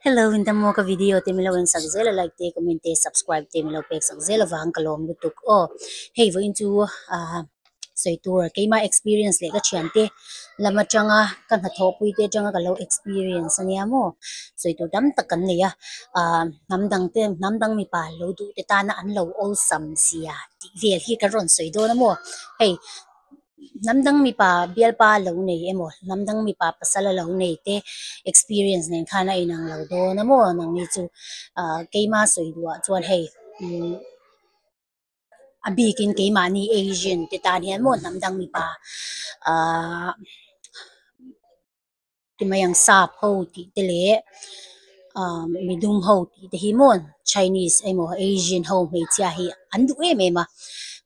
Hello, in the mo ka video te milo ang sagzela like te comment te subscribe te milo pek sagzela vang kalom lutuk oh hey vo into so tour kay ma experience le ka chiante lama changa kan ha thopui te changa ka lo experience ania mo so ito dam takan ne ya namdang mi pa lo du te ta na an lo all sam sia ti vel hi ka ron so do na mo hey namdang mi pa bial pa lo nei emo namdang mi pa pasala lo nei te experience nen khana inang lo do na mo nang mi chu keima soi duwa chuan hei abikin keima ni Asian te tan hian mo namdang mi pa ti mayang sap ho ti te le midum ho ti te hi mon Chinese emo Asian ho me chia hi an du e me ma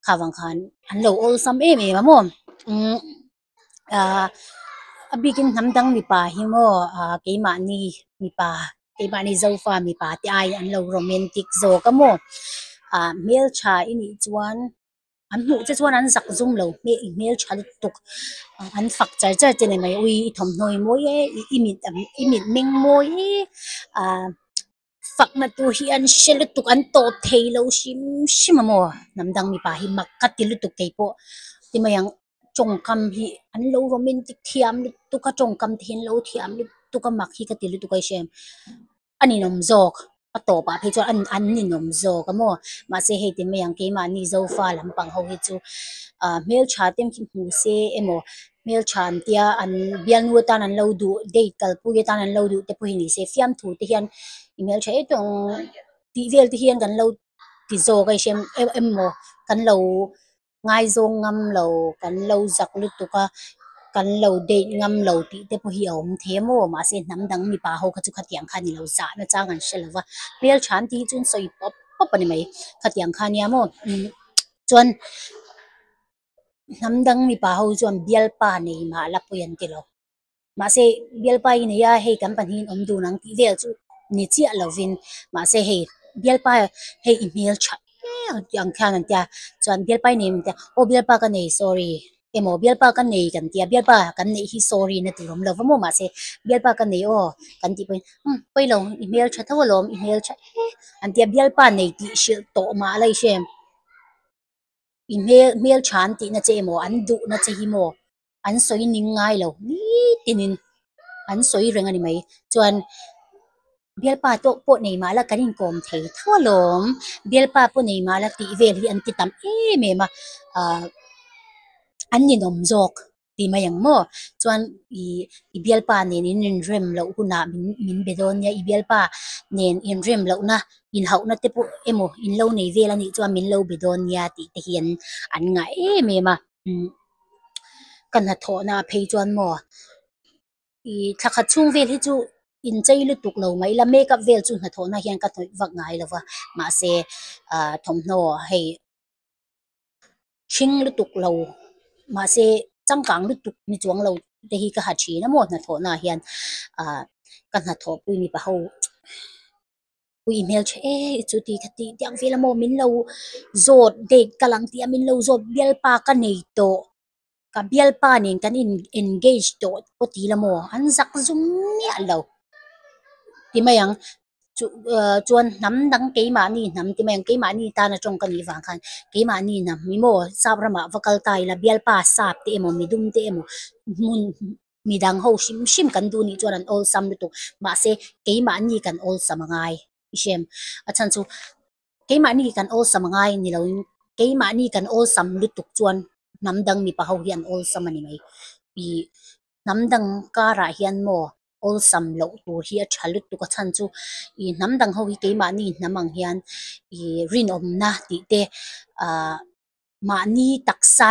khawang khan an lo all sam e me ma mo abigin namdang mi pa hi mo keima ni mi pa keima ni zofa mi pa ti ai an lo romantic zo ka mo mel cha ini chuan an mu che chuan an zak zum lo me mel cha tuk an fak char char te ne mai ui thom noi mo ye imit meng mo ye fak na tu hi an shel tuk an to thei lo shim shim mo namdang mi pa hi makkat ti lu tuk kei po ti mayang chong kam hi an lo romantic thiam lu tuka chong kam thin lo thiam lu tuka mak hi ka ti lu tukai shem ani nom zok ato pa phe chu an ni nom zok mo ma se he ti mayang ke ma ni zo fa lam pang ho hi chu mel cha tem ki hu se emo mel chan tia an bian nu tan an lo du date kal pu ye tan an lo du te pu ni se fiam thu te hian email cha etong ti vel te hian kan lo ti zo kai shem emo kan lo ngai zong ngam lo kan lo zak lu tuka kan lo date ngam lo ti te pu hi om the mo ma se nam dang mi pa ho kha chu khatiang khan ni lo za na chang an shelawa mel chan ti chun soi pop pop ani mai khatiang khan ya mo chuan namdang mi pa ho chuan bial pa nei ma la puyan ti lo ma se bial pa in ya hei kan pan hin om du nang ti vel chu ni chi lovin ma se hei bial pa hei email cha yang khan an tia chuan bial pa nei ta o bial pa ka nei sorry emo bial pa kan nei kan tia bial pa kan nei hi sorry na tu rom lo mo ma se bial pa kan nei o kan ti poi lo email cha thaw lom email cha an tia bial pa nei ti shil to ma lai shem email chan ti na che mo an du na che hi mo an soi ning ngai lo ni tinin an soi reng ani mai chuan bial pa to po nei ma la kanin kom thei tholom bial pa po nei ma la ti vel hi an ti tam e me ma an ni nom jok ti mayang mo chuan i bial pa nen in rem lo huna min bedon ya i bial pa nen in rem lo na in hau na te pu emo in lo nei vel ani chuan min lo bedon ya ti te hian an nga e me ma kan ha tho na phei chuan mo i thakhat chung vel hi chu in chei lu tuk lo mai la make up vel chu na tho na hian ka thoi vak ngai lo wa ma se thom no hei thing lu tuk lo ma se changkang lu tuk ni chuang lo te hi ka ha thi na mo na tho na hian kan ha tho pui mi pa ho pui email che chu ti khati tiang vel mo min lo zot de kalang ti min lo zot bel pa ka nei to ka bial pa nin kan engage to po ti la mo an zak zum nia lo ti mayang chuan nam dang ke ma ni nam ti mayang ke ma ni ta na chong kan ni wang khan ke ma ni na mi mo sabrama vakal tai la bial pa sap te mo mi dum te mo mun mi dang ho shim shim kan du ni chuan an all sam tu ma se ke ma ni kan all samangai ishem achan chu ke ma ni kan all samangai ni lo ke ma ni kan all sam lu tuk chuan namdang mi pa ho hian all samani mai i namdang kara hian mo all sam lo tur hi a thalut tu ka chan chu i namdang ho hi ke ma ni namang hian i rin om na ti te ma ni taksa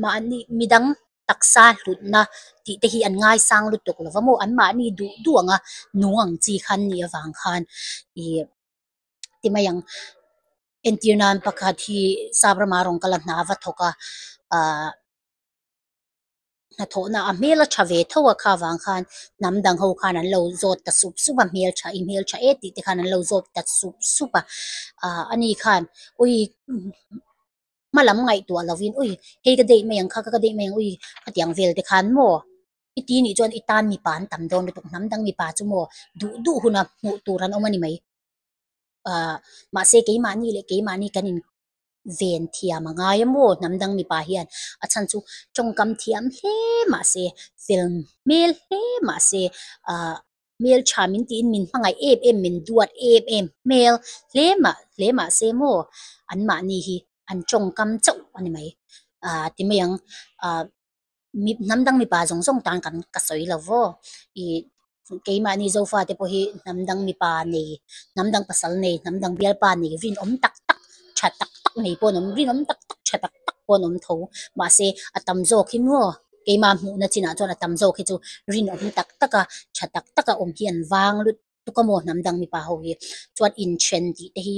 ma ni midang taksa hlut na ti te hi an ngai sang lu tuk lo mo an ma ni du duanga nuang chi khan ni awang khan i ti mayang entirnan pakhat hi sabrama rong kala na va thoka na tho na a mela thave thowa kha wang khan namdang ho khan an lo zot ta sup supa mel tha email tha e ti te khan an lo zot ta sup supa ani khan ui malam ngai tu lovin ui he ka dei mayang kha ka dei mayang ui khatiang vel te khan mo iti ni chuan itan mi pan tam don lutuk namdang mi pa chu mo du huna mu turan omani mai ma se keimani le keimani kanin ven thiam anga mo namdang mi pa hian a chan chu chongkam thiam hle ma se film mel hle ma se mel chamin tin min hangai em min duat em mel hle ma se mo an ma ni hi an chongkam chau ani mai ti mayang mi namdang mi pa zong zong tan kan ka soi lavo I keima ni zo fa te po hi namdang mi pa nei namdang pasal nei namdang bial pa nei rin om tak tak nei po nom rin om tak tak po nom tho ma se atam zo khin ngo keima mu na china chon atam zo khi chu rin om tak taka taka om hian wang lut tu ka mo namdang mi pa ho hi chuan in chen ti te hi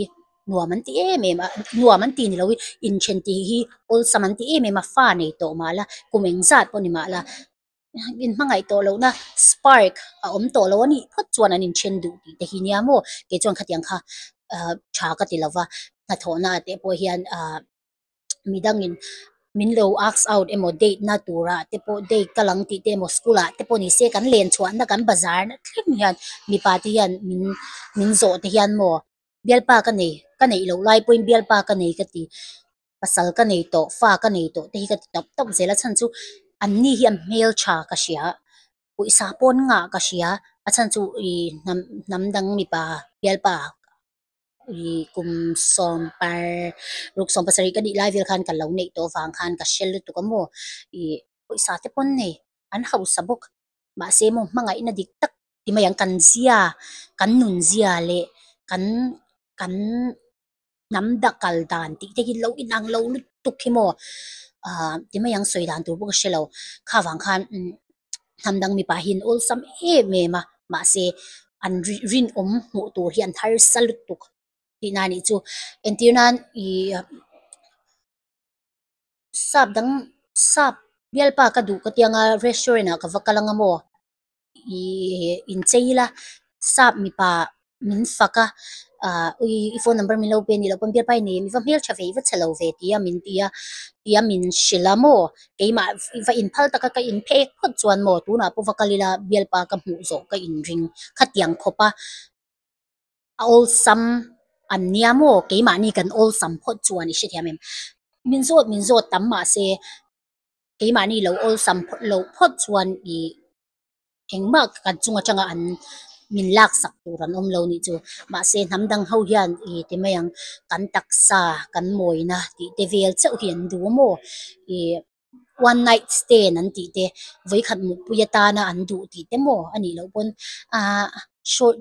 nuaman ti ma nuaman ti ni lo in chen ti hi ol saman ti ma fa nei to mala kumeng zat po ni mala in mangai to lo na spark om to lo ni phot chuan an in chen du ti te hi nia mo ke chuan khatiang kha tha ka ti lova na thona te po hian midang in min lo ask out emo date na tura te po date kalang ti te mo skula te po ni se kan len chuan na kan bazar na thleng hian mi pa ti hian min zo te hian mo bial pa ka nei lo lai point bial pa ka nei ka ti pasal ka nei to fa ka nei to te hi ka top zela chan chu an ni hian mail cha ka sia pu isa pon nga ka sia a chan chu I namdang mi pa bial pa I kum som par ruk som pasari ka di lai vil khan ka lo nei to wang khan ka shell tu ka mo I pu isa te pon nei an hau sabok ma se mo mangai na dik tak ti mayang kan zia kan nun zia le kan namda kal dan ti te hi lo inang lo lut tuk hi mo ti mayang soi dan tu bu ka shelo kha wang khan namdang mi pa hin ol sam me ma se an rin om mu tur hian thar salut tuk ti na ni chu entinan I sap bial pa ka du ka tianga restaurant ka vakalanga mo I in cheila sap mi pa min faka I phone number min lo pe ni lo pon bial pa ni mi va mel chave va chalo ve tia min shilamo keima va in phal taka ka in phek phot chuan mo tu na pu vakalila bial pa ka mu zo ka in ring khatiang khopa all sam an niamo keima ni kan all sam phot chuan I shit yamem min zo tam ma se keima ni lo all sam lo phot chuan I engma kan chunga changa an min lak sak turan om lo ni chu ma se namdang ho hian I te mayang kan taksa kan moina ti te vel chau hian du mo I one night stay nan ti te voi khat mu puyata na an du ti te mo ani lo pon short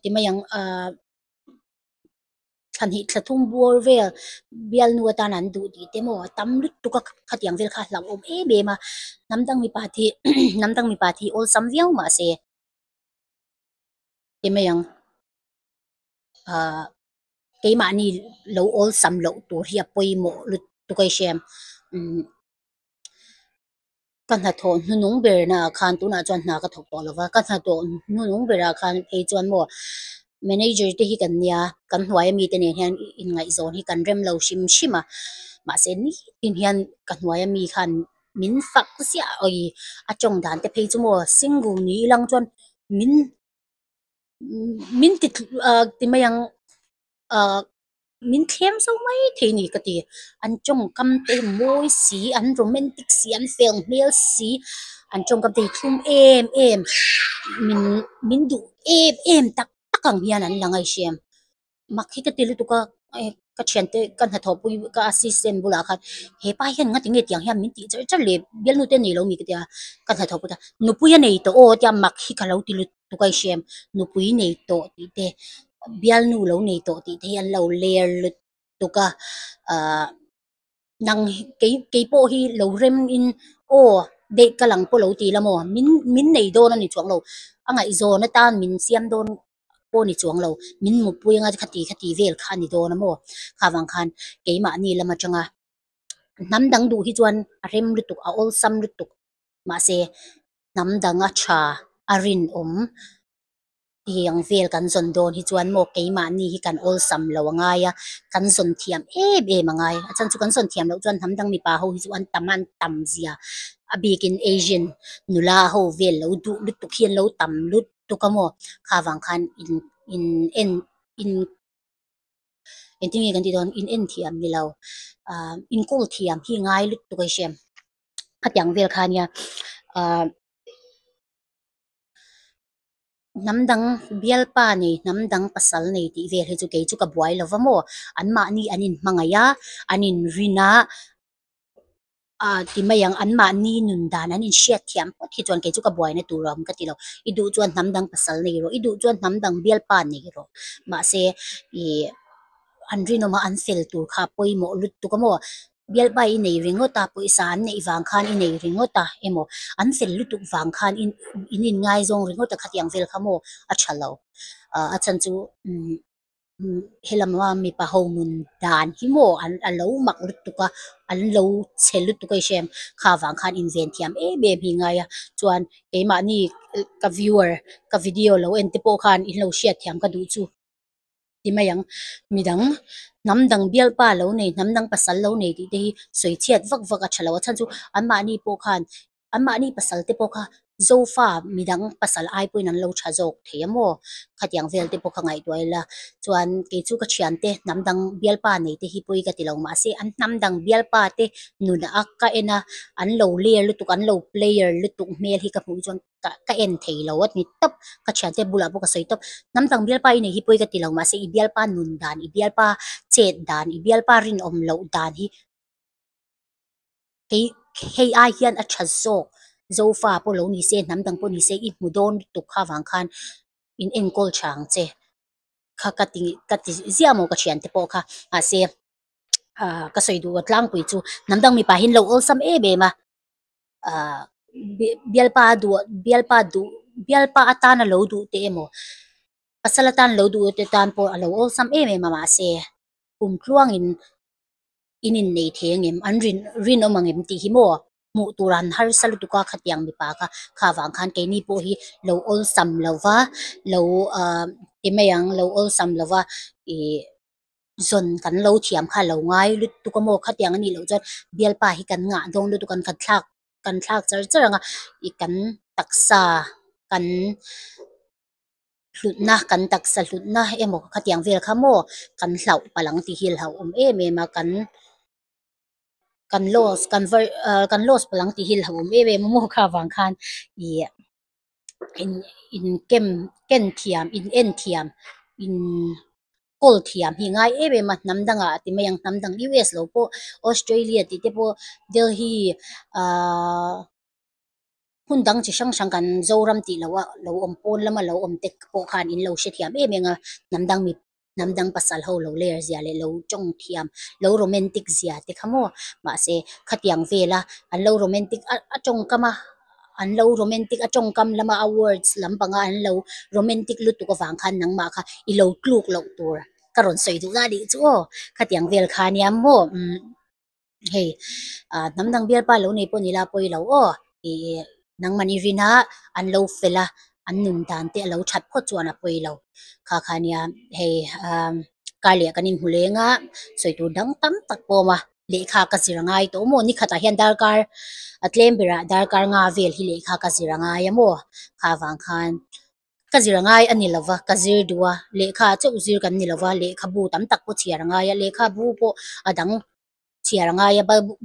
ti mayang than hi thlathum bor vel bial nu ta nan du ti te mo tam lut tu ka khatiang vel kha lam om be ma namdang mi pa thi namdang mi pa thi ol sam viau ma se te mayang keima ni lo ol sam lo tur hi poi mo lut tu kai shem kan ha tho nu nung ber na khan tu na chuan na ka thok to lova kan ha to nu nung bera khan pe chuan mo manager te hi kan nia kan hnuai mi te ne hian in ngai zon hi kan rem lo shima ma se ni in hian kan hnuai mi khan min fak sia oi a chong dan te pe chu mo single ni lang chuan min ti mayang min thlem so mai the ni ka ti an chong kam te moi si an romantic si an film mel si an chong kam te thum em min du em tak takang hian an langai shem makhi ka tilu tu ka thiante kan ha thopu ka assistant bula khan he pa hian nga tinge tiang hian min ti char le bel nu te nei lo mi ka tia kan ha thopu ta nu pu ya nei to o tia makhi ka lo tilu tu kai shem nu pui nei to ti te bial nu lo nei to ti te an lo ler lut tu ka nang ke po hi lo rem in o de kalang po lo ti la mo min nei do na ni chuang lo angai zo na tan min siam don po ni chuang lo min mu pu nga khati vel khan ni do na mo khawang khan keima ni lama changa namdang du hi chuan rem lutuk a ol sam lutuk ma se namdang a tha arin tiang vel kan zon don hi chuan mo keima ni hi kan ol sam lo anga ya kan zon thiam e mangai achan chu kan zon thiam lo chuan namdang mi pa ho hi chuan taman tam zia abikin Asian nula ho vel lo du lut tu khian lo tam lut tu kamo khawang khan in tingi kan ti don in thiam ni lo in kol thiam hi ngai lut tu kai shem khatyang vel khania namdang bialpa ni namdang pasal nei ti vel he chu ke chu ka buai lovamo anma ni anin mangaya anin rina ti mayang anma ni nun dan anin shet thiam pot hi chuan ke chu ka buai na turam ka ti lo idu chuan namdang pasal nei ro idu chuan namdang bialpa nei ro ma se i anrino ma anfel tur kha poi mo lut tu ka mo bialpa i nei ringota poi san nei wang khan i nei ringota emo anfel lutuk wang khan in ngai zong ringota khatyang vel khamo a thalo a chan chu helamwa mi pa ho mun dan hi mo an alo mak lut tu ka an lo chel lut tu ka shem kha wang khan in ven thiam e be mi nga ya chuan ke ma ni ka viewer ka video lo en te po khan in lo share thiam ka du chu ti mayang midang namdang bialpa lo nei namdang pasal lo nei ti te hi soi chiat vak vak a thalo chan chu anma ni po khan anma ni pasal te po kha zofa midang pasal ai poin an lo tha jok themo khatyang vel te po kha ngai toila chuan ke chu ka thian te namdang bialpa nei te hi poi ka tilong ma se an namdang bialpa te nun ak ka ena an lo ler lutuk an lo player lutuk mel hi ka pu chuan ka en thei lo at ni tap ka thian te bula po ka soi tap namdang bialpa nei hi poi ka tilong ma se i bialpa nun dan i bialpa chet dan i bialpa rin om lo dan hi hei ai hian a tha zok zofa po lo ni se namdang po ni se i mudon tuk kha wang khan in enkol chang che kha kati ziamo ka thian te po kha a se ka soi du atlang pui chu namdang mi pa hin lo ol sam e be ma bialpa atana lo du te mo pasalatan lo du te tan po alo ol sam e me ma se tluang in nei theng em an rin omang em ti hi mo mu turan har salu tu ka khatyang mi pa ka khawang khan ke ni po hi lo ol sam lova lo emayang lo ol sam lova e zon kan lo thiam kha lo ngai lut tu ka mo khatyang ani lo jot bialpa hi kan nga dong lu tu kan thak char charanga i kan taksa kan hlutna kan taksa hlutna emo khatyang vel khamo kan hlau palang ti hil hau em ma kan los palang ti hil hau mo kha wang khan i in ken thiam in en thiam in kol thiam hi ngai ma namdanga ti mayang namdang US lo po Australia ti te po Delhi hundang chi sang kan zoram ti lo om pon lama lo om tek po khan in lo she thiam nga namdang pasal ho lo ler zia le lo chong thiam lo romantic zia te khamo ma se khatyang vela an lo romantic a chong kama an lo romantic a chong kam lama awards lampanga an lo romantic lu tu ka wang khan nang ma kha I lo kluk lo tur karon soi du ga di chu khatyang vel khania mo hey namdang bial pa lo nei po nila poi lo nang mani rina an lo fela an nun dan te lo that pho chuan a poi lo kha khania hey kalia kanin hulenga soi tu dang tam tak po ma lekha ka sirangai to mo ni khata hian darkar atlem bira darkar nga vel hi lekha ka sirangai amo kha wang khan kazirangai ani lova kazir duwa lekha che uzir kan ni lova lekha bu tam tak po chiarangai lekha bu po adang chiarangai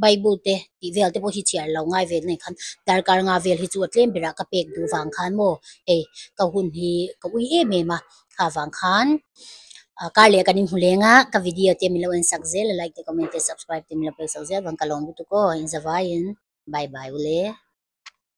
bible te ti vel te po hi chiar lo ngai vel nei khan darkar nga vel hi chu atlem bira ka pek du wang khan mo ka hun hi ka ui me ma kha wang khan karle kanin hulenga ka video te milo en sakzel like te comment te subscribe te milo pe sakzel wang kalong tu ko in zavain bye bye ule